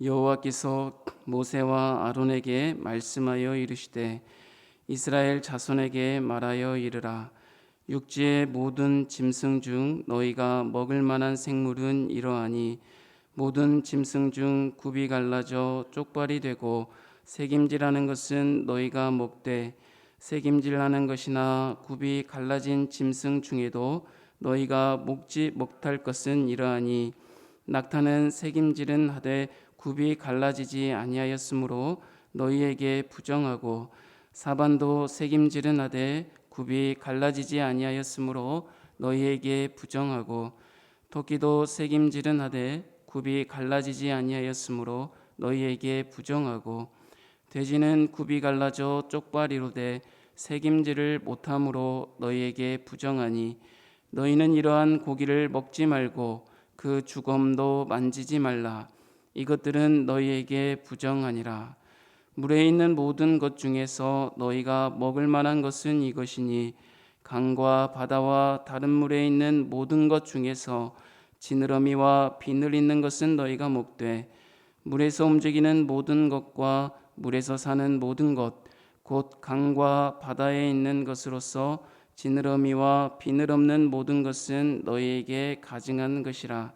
여호와께서 모세와 아론에게 말씀하여 이르시되 이스라엘 자손에게 말하여 이르라. 육지의 모든 짐승 중 너희가 먹을 만한 생물은 이러하니 모든 짐승 중 굽이 갈라져 쪽발이 되고 새김질하는 것은 너희가 먹되 새김질하는 것이나 굽이 갈라진 짐승 중에도 너희가 먹지 못할 것은 이러하니 낙타는 새김질은 하되 굽이 갈라지지 아니하였으므로 너희에게 부정하고 사반도 새김질은 하되 굽이 갈라지지 아니하였으므로 너희에게 부정하고 토끼도 새김질은 하되 굽이 갈라지지 아니하였으므로 너희에게 부정하고 돼지는 굽이 갈라져 쪽발이로되 새김질을 못함으로 너희에게 부정하니 너희는 이러한 고기를 먹지 말고 그 주검도 만지지 말라. 이것들은 너희에게 부정하니라. 물에 있는 모든 것 중에서 너희가 먹을 만한 것은 이것이니 강과 바다와 다른 물에 있는 모든 것 중에서 지느러미와 비늘 있는 것은 너희가 먹되 물에서 움직이는 모든 것과 물에서 사는 모든 것 곧 강과 바다에 있는 것으로서 지느러미와 비늘 없는 모든 것은 너희에게 가증한 것이라.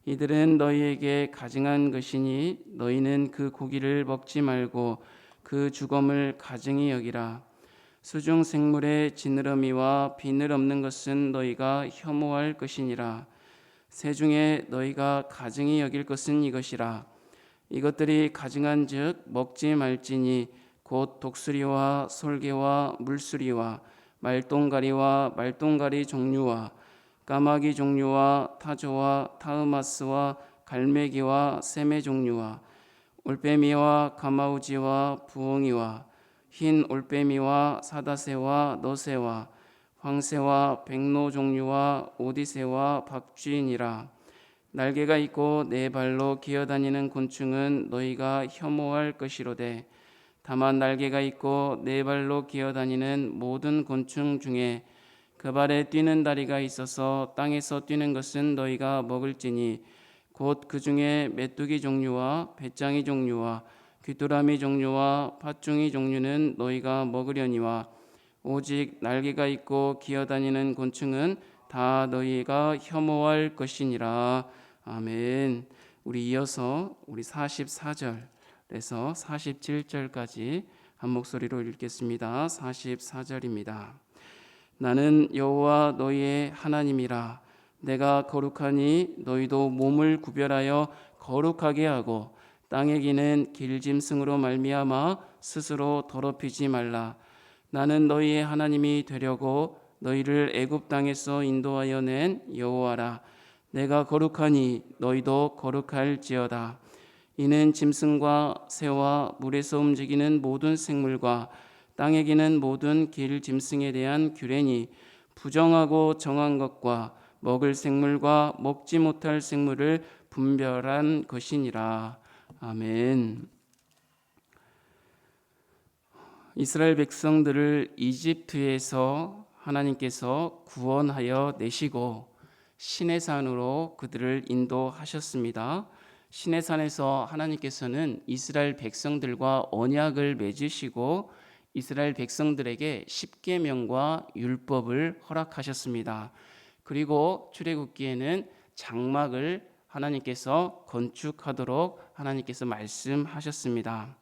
이들은 너희에게 가증한 것이니 너희는 그 고기를 먹지 말고 그 주검을 가증히 여기라. 수중 생물의 지느러미와 비늘 없는 것은 너희가 혐오할 것이니라. 새 중에 너희가 가증히 여길 것은 이것이라. 이것들이 가증한즉 먹지 말지니 곧 독수리와 솔개와 물수리와 말똥가리와 말똥가리 종류와 까마귀 종류와 타조와 타흐마스와 갈매기와 새매 종류와 올빼미와 가마우지와 부엉이와 흰 올빼미와 사다새와 너새와 황새와 백로 종류와 오디새와 박쥐니라. 날개가 있고 네 발로 기어다니는 곤충은 너희가 혐오할 것이로되 다만 날개가 있고 네 발로 기어다니는 모든 곤충 중에 그 발에 뛰는 다리가 있어서 땅에서 뛰는 것은 너희가 먹을지니 곧 그 중에 메뚜기 종류와 배짱이 종류와 귀뚜라미 종류와 팥중이 종류는 너희가 먹으려니와 오직 날개가 있고 기어다니는 곤충은 다 너희가 혐오할 것이니라. 아멘. 우리 이어서 우리 44절에서 47절까지 한 목소리로 읽겠습니다. 44절입니다. 나는 여호와 너희의 하나님이라. 내가 거룩하니 너희도 몸을 구별하여 거룩하게 하고 땅에 기는 길짐승으로 말미암아 스스로 더럽히지 말라. 나는 너희의 하나님이 되려고 너희를 애굽 땅에서 인도하여 낸 여호와라. 내가 거룩하니 너희도 거룩할지어다. 이는 짐승과 새와 물에서 움직이는 모든 생물과 땅에 기는 모든 길 짐승에 대한 규례니 부정하고 정한 것과 먹을 생물과 먹지 못할 생물을 분별한 것이니라. 아멘. 이스라엘 백성들을 이집트에서 하나님께서 구원하여 내시고 시내산으로 그들을 인도하셨습니다. 시내산에서 하나님께서는 이스라엘 백성들과 언약을 맺으시고 이스라엘 백성들에게 십계명과 율법을 허락하셨습니다. 그리고 출애굽기에는 장막을 하나님께서 건축하도록 하나님께서 말씀하셨습니다.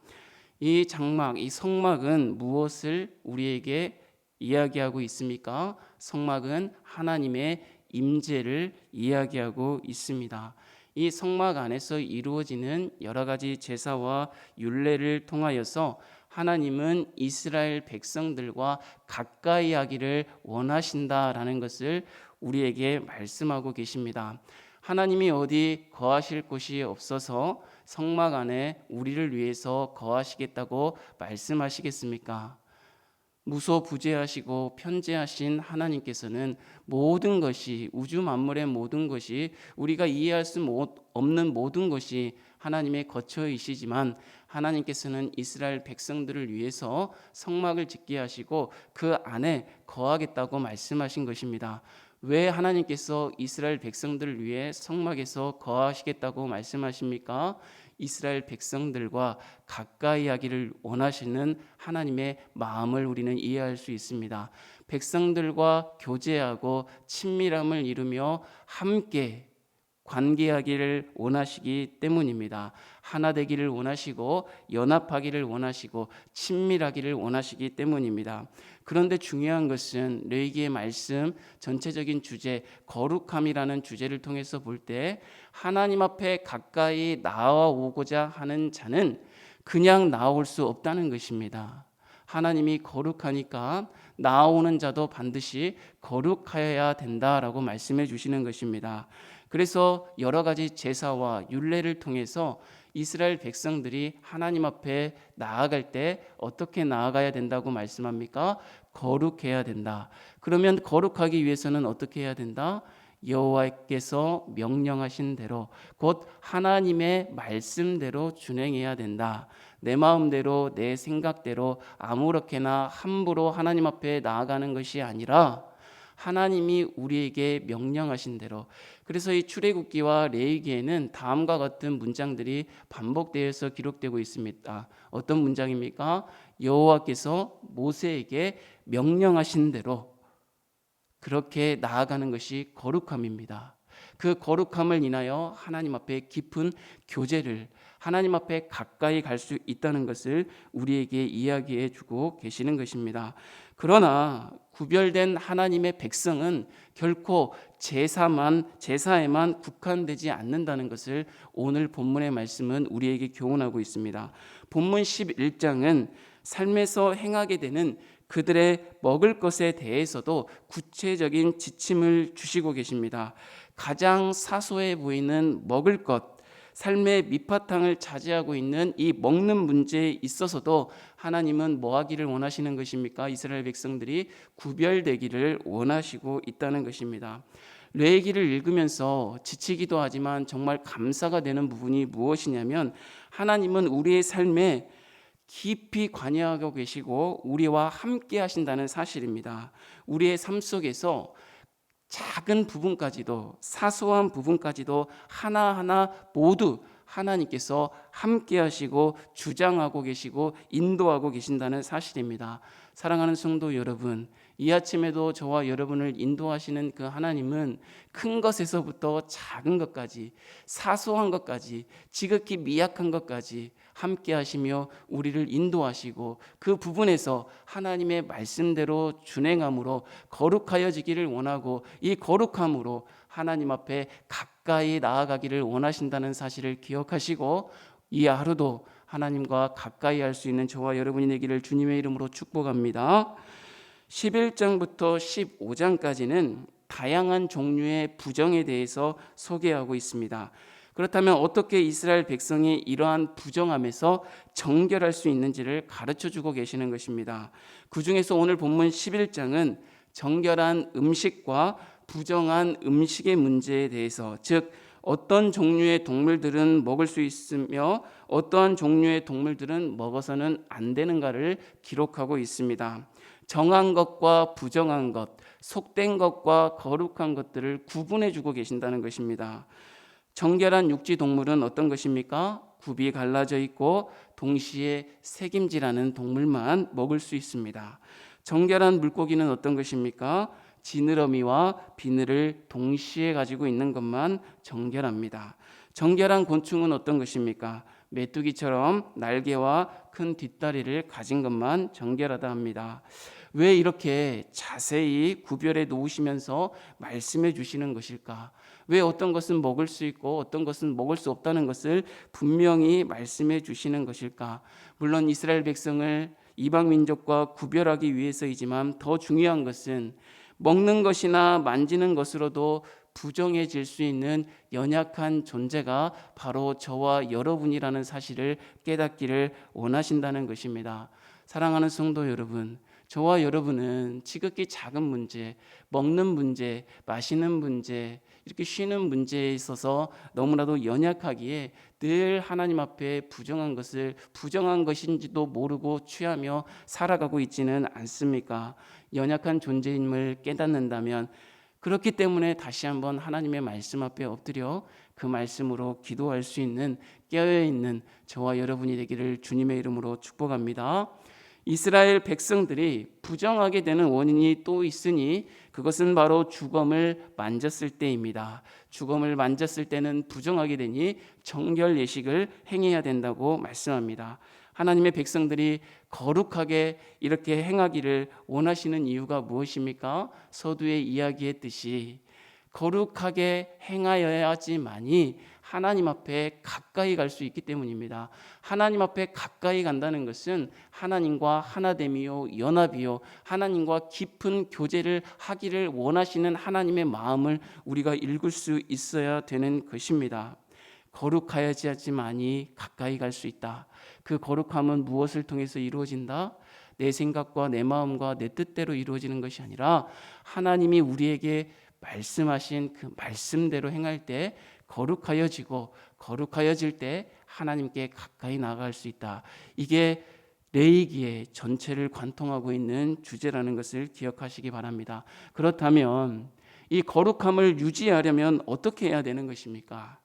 이 장막, 이 성막은 무엇을 우리에게 이야기하고 있습니까? 성막은 하나님의 임재를 이야기하고 있습니다. 이 성막 안에서 이루어지는 여러 가지 제사와 율례를 통하여서 하나님은 이스라엘 백성들과 가까이 하기를 원하신다라는 것을 우리에게 말씀하고 계십니다. 하나님이 어디 거하실 곳이 없어서 성막 안에 우리를 위해서 거하시겠다고 말씀하시겠습니까? 무소부재하시고 편재하신 하나님께서는 모든 것이, 우주 만물의 모든 것이, 우리가 이해할 수 없는 모든 것이 하나님의 거처이시지만 하나님께서는 이스라엘 백성들을 위해서 성막을 짓게 하시고 그 안에 거하겠다고 말씀하신 것입니다. 왜 하나님께서 이스라엘 백성들을 위해 성막에서 거하시겠다고 말씀하십니까? 이스라엘 백성들과 가까이 하기를 원하시는 하나님의 마음을 우리는 이해할 수 있습니다. 백성들과 교제하고 친밀함을 이루며 함께 관계하기를 원하시기 때문입니다. 하나 되기를 원하시고 연합하기를 원하시고 친밀하기를 원하시기 때문입니다. 그런데 중요한 것은 레위기의 말씀 전체적인 주제 거룩함이라는 주제를 통해서 볼 때 하나님 앞에 가까이 나아오고자 하는 자는 그냥 나올 수 없다는 것입니다. 하나님이 거룩하니까 나아오는 자도 반드시 거룩하여야 된다라고 말씀해 주시는 것입니다. 그래서 여러 가지 제사와 율례를 통해서 이스라엘 백성들이 하나님 앞에 나아갈 때 어떻게 나아가야 된다고 말씀합니까? 거룩해야 된다. 그러면 거룩하기 위해서는 어떻게 해야 된다? 여호와께서 명령하신 대로 곧 하나님의 말씀대로 준행해야 된다. 내 마음대로 내 생각대로 아무렇게나 함부로 하나님 앞에 나아가는 것이 아니라 하나님이 우리에게 명령하신 대로. 그래서 이 출애굽기와 레위기에는 다음과 같은 문장들이 반복되어서 기록되고 있습니다. 어떤 문장입니까? 여호와께서 모세에게 명령하신 대로 그렇게 나아가는 것이 거룩함입니다. 그 거룩함을 인하여 하나님 앞에 깊은 교제를, 하나님 앞에 가까이 갈 수 있다는 것을 우리에게 이야기해 주고 계시는 것입니다. 그러나 구별된 하나님의 백성은 결코 제사에만 국한되지 않는다는 것을 오늘 본문의 말씀은 우리에게 교훈하고 있습니다. 본문 11장은 삶에서 행하게 되는 그들의 먹을 것에 대해서도 구체적인 지침을 주시고 계십니다. 가장 사소해 보이는 먹을 것, 삶의 밑바탕을 차지하고 있는 이 먹는 문제에 있어서도 하나님은 뭐 하기를 원하시는 것입니까? 이스라엘 백성들이 구별되기를 원하시고 있다는 것입니다. 레위기를 읽으면서 지치기도 하지만 정말 감사가 되는 부분이 무엇이냐면 하나님은 우리의 삶에 깊이 관여하고 계시고 우리와 함께 하신다는 사실입니다. 우리의 삶 속에서 작은 부분까지도 사소한 부분까지도 하나하나 모두 하나님께서 함께 하시고 주장하고 계시고 인도하고 계신다는 사실입니다. 사랑하는 성도 여러분, 이 아침에도 저와 여러분을 인도하시는 그 하나님은 큰 것에서부터 작은 것까지 사소한 것까지 지극히 미약한 것까지 함께 하시며 우리를 인도하시고 그 부분에서 하나님의 말씀대로 준행함으로 거룩하여지기를 원하고 이 거룩함으로 하나님 앞에 가까이 나아가기를 원하신다는 사실을 기억하시고 이 하루도 하나님과 가까이 할 수 있는 저와 여러분이 되기를 주님의 이름으로 축복합니다. 11장부터 15장까지는 다양한 종류의 부정에 대해서 소개하고 있습니다. 그렇다면 어떻게 이스라엘 백성이 이러한 부정함에서 정결할 수 있는지를 가르쳐주고 계시는 것입니다. 그 중에서 오늘 본문 11장은 정결한 음식과 부정한 음식의 문제에 대해서, 즉 어떤 종류의 동물들은 먹을 수 있으며 어떠한 종류의 동물들은 먹어서는 안 되는가를 기록하고 있습니다. 정한 것과 부정한 것, 속된 것과 거룩한 것들을 구분해 주고 계신다는 것입니다. 정결한 육지 동물은 어떤 것입니까? 굽이 갈라져 있고 동시에 새김질하는 동물만 먹을 수 있습니다. 정결한 물고기는 어떤 것입니까? 지느러미와 비늘을 동시에 가지고 있는 것만 정결합니다. 정결한 곤충은 어떤 것입니까? 메뚜기처럼 날개와 큰 뒷다리를 가진 것만 정결하다 합니다. 왜 이렇게 자세히 구별해 놓으시면서 말씀해 주시는 것일까? 왜 어떤 것은 먹을 수 있고 어떤 것은 먹을 수 없다는 것을 분명히 말씀해 주시는 것일까? 물론 이스라엘 백성을 이방 민족과 구별하기 위해서이지만 더 중요한 것은 먹는 것이나 만지는 것으로도 부정해질 수 있는 연약한 존재가 바로 저와 여러분이라는 사실을 깨닫기를 원하신다는 것입니다. 사랑하는 성도 여러분, 저와 여러분은 지극히 작은 문제, 먹는 문제, 마시는 문제, 이렇게 쉬는 문제에 있어서 너무나도 연약하기에 늘 하나님 앞에 부정한 것을 부정한 것인지도 모르고 취하며 살아가고 있지는 않습니까? 연약한 존재임을 깨닫는다면 그렇기 때문에 다시 한번 하나님의 말씀 앞에 엎드려 그 말씀으로 기도할 수 있는 깨어있는 저와 여러분이 되기를 주님의 이름으로 축복합니다. 이스라엘 백성들이 부정하게 되는 원인이 또 있으니 그것은 바로 주검을 만졌을 때입니다. 주검을 만졌을 때는 부정하게 되니 정결 예식을 행해야 된다고 말씀합니다. 하나님의 백성들이 거룩하게 이렇게 행하기를 원하시는 이유가 무엇입니까? 서두에 이야기했듯이 거룩하게 행하여야지만이 하나님 앞에 가까이 갈 수 있기 때문입니다. 하나님 앞에 가까이 간다는 것은 하나님과 하나됨이요 연합이요 하나님과 깊은 교제를 하기를 원하시는 하나님의 마음을 우리가 읽을 수 있어야 되는 것입니다. 거룩하여야지만이 가까이 갈 수 있다. 그 거룩함은 무엇을 통해서 이루어진다? 내 생각과 내 마음과 내 뜻대로 이루어지는 것이 아니라 하나님이 우리에게 말씀하신 그 말씀대로 행할 때 거룩하여지고 거룩하여질 때 하나님께 가까이 나아갈 수 있다. 이게 레위기의 전체를 관통하고 있는 주제라는 것을 기억하시기 바랍니다. 그렇다면 이 거룩함을 유지하려면 어떻게 해야 되는 것입니까?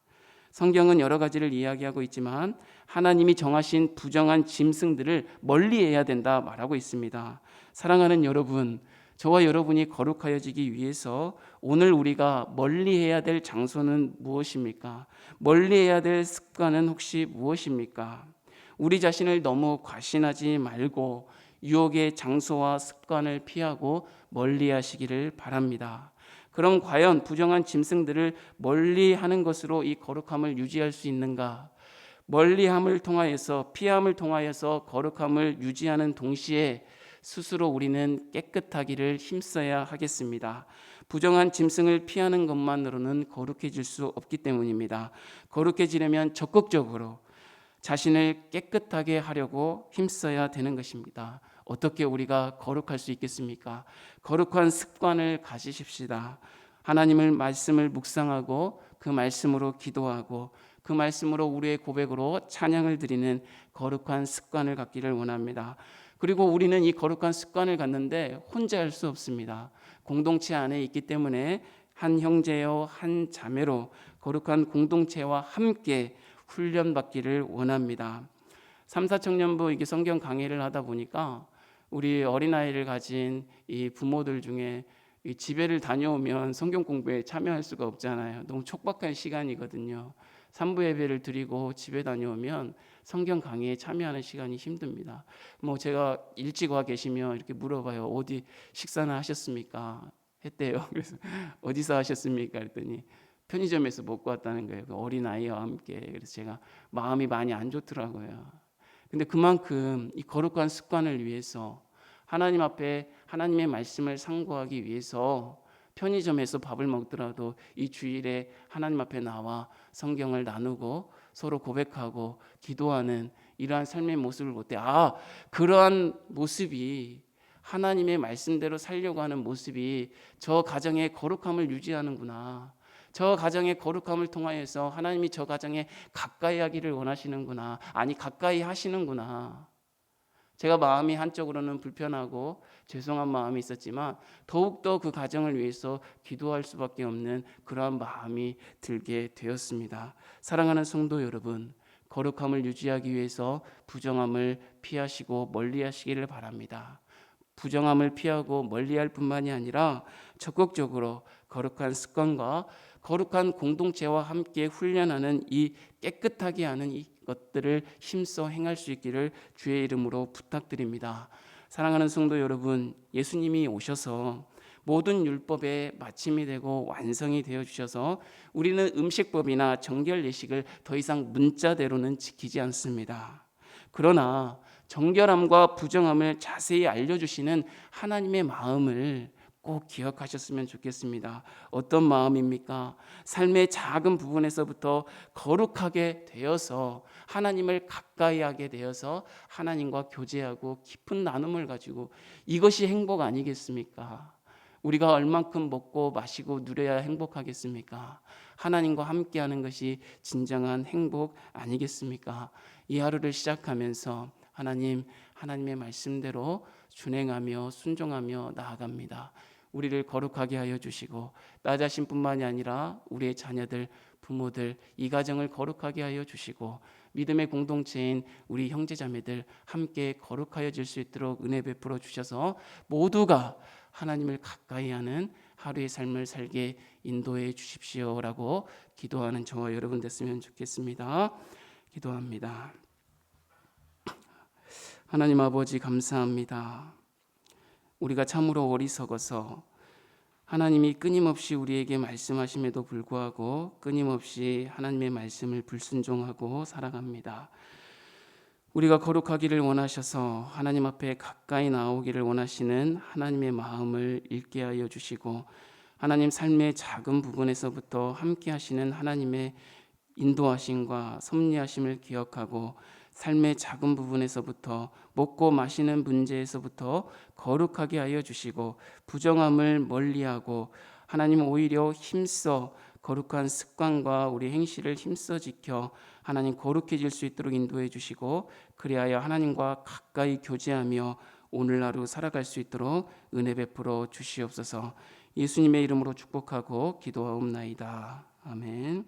성경은 여러 가지를 이야기하고 있지만 하나님이 정하신 부정한 짐승들을 멀리해야 된다 말하고 있습니다. 사랑하는 여러분, 저와 여러분이 거룩하여지기 위해서 오늘 우리가 멀리해야 될 장소는 무엇입니까? 멀리해야 될 습관은 혹시 무엇입니까? 우리 자신을 너무 과신하지 말고 유혹의 장소와 습관을 피하고 멀리하시기를 바랍니다. 그럼 과연 부정한 짐승들을 멀리하는 것으로 이 거룩함을 유지할 수 있는가? 멀리함을 통하여서 피함을 통하여서 거룩함을 유지하는 동시에 스스로 우리는 깨끗하기를 힘써야 하겠습니다. 부정한 짐승을 피하는 것만으로는 거룩해질 수 없기 때문입니다. 거룩해지려면 적극적으로 자신을 깨끗하게 하려고 힘써야 되는 것입니다. 어떻게 우리가 거룩할 수 있겠습니까? 거룩한 습관을 가지십시다. 하나님의 말씀을 묵상하고 그 말씀으로 기도하고 그 말씀으로 우리의 고백으로 찬양을 드리는 거룩한 습관을 갖기를 원합니다. 그리고 우리는 이 거룩한 습관을 갖는데 혼자 할 수 없습니다. 공동체 안에 있기 때문에 한 형제요 한 자매로 거룩한 공동체와 함께 훈련받기를 원합니다. 3, 4청년부 이게 성경 강의를 하다 보니까 우리 어린아이를 가진 이 부모들 중에 이 집회를 다녀오면 성경 공부에 참여할 수가 없잖아요. 너무 촉박한 시간이거든요. 3부 예배를 드리고 집에 다녀오면 성경 강의에 참여하는 시간이 힘듭니다. 뭐 제가 일찍 와 계시면 이렇게 물어봐요. 어디 식사나 하셨습니까? 했대요. 그래서 어디서 하셨습니까? 그랬더니 편의점에서 먹고 왔다는 거예요. 그 어린 아이와 함께. 그래서 제가 마음이 많이 안 좋더라고요. 근데 그만큼 이 거룩한 습관을 위해서 하나님 앞에 하나님의 말씀을 상고하기 위해서 편의점에서 밥을 먹더라도 이 주일에 하나님 앞에 나와 성경을 나누고 서로 고백하고 기도하는 이러한 삶의 모습을 볼 때 그러한 모습이 하나님의 말씀대로 살려고 하는 모습이 저 가정의 거룩함을 유지하는구나. 저 가정의 거룩함을 통하여서 하나님이 저 가정에 가까이 하기를 원하시는구나. 아니 가까이 하시는구나. 제가 마음이 한쪽으로는 불편하고 죄송한 마음이 있었지만 더욱더 그 가정을 위해서 기도할 수밖에 없는 그러한 마음이 들게 되었습니다. 사랑하는 성도 여러분, 거룩함을 유지하기 위해서 부정함을 피하시고 멀리하시기를 바랍니다. 부정함을 피하고 멀리할 뿐만이 아니라 적극적으로 거룩한 습관과 거룩한 공동체와 함께 훈련하는 이 깨끗하게 하는 이 것들을 힘써 행할 수 있기를 주의 이름으로 부탁드립니다. 사랑하는 성도 여러분, 예수님이 오셔서 모든 율법의 마침이 되고 완성이 되어 주셔서 우리는 음식법이나 정결 예식을 더 이상 문자대로는 지키지 않습니다. 그러나 정결함과 부정함을 자세히 알려주시는 하나님의 마음을 꼭 기억하셨으면 좋겠습니다. 어떤 마음입니까? 삶의 작은 부분에서부터 거룩하게 되어서 하나님을 가까이 하게 되어서 하나님과 교제하고 깊은 나눔을 가지고 이것이 행복 아니겠습니까? 우리가 얼만큼 먹고 마시고 누려야 행복하겠습니까? 하나님과 함께하는 것이 진정한 행복 아니겠습니까? 이 하루를 시작하면서 하나님의 말씀대로 준행하며 순종하며 나아갑니다. 우리를 거룩하게 하여 주시고 나 자신뿐만이 아니라 우리의 자녀들, 부모들, 이 가정을 거룩하게 하여 주시고 믿음의 공동체인 우리 형제자매들 함께 거룩하여질 수 있도록 은혜 베풀어 주셔서 모두가 하나님을 가까이 하는 하루의 삶을 살게 인도해 주십시오라고 기도하는 저와 여러분 됐으면 좋겠습니다. 기도합니다. 하나님 아버지 감사합니다. 우리가 참으로 어리석어서 하나님이 끊임없이 우리에게 말씀하심에도 불구하고 끊임없이 하나님의 말씀을 불순종하고 살아갑니다. 우리가 거룩하기를 원하셔서 하나님 앞에 가까이 나오기를 원하시는 하나님의 마음을 읽게 하여 주시고 하나님 삶의 작은 부분에서부터 함께 하시는 하나님의 인도하심과 섭리하심을 기억하고 삶의 작은 부분에서부터 먹고 마시는 문제에서부터 거룩하게 하여 주시고 부정함을 멀리하고 하나님 오히려 힘써 거룩한 습관과 우리 행실을 힘써 지켜 하나님 거룩해질 수 있도록 인도해 주시고 그리하여 하나님과 가까이 교제하며 오늘 하루 살아갈 수 있도록 은혜 베풀어 주시옵소서. 예수님의 이름으로 축복하고 기도하옵나이다. 아멘.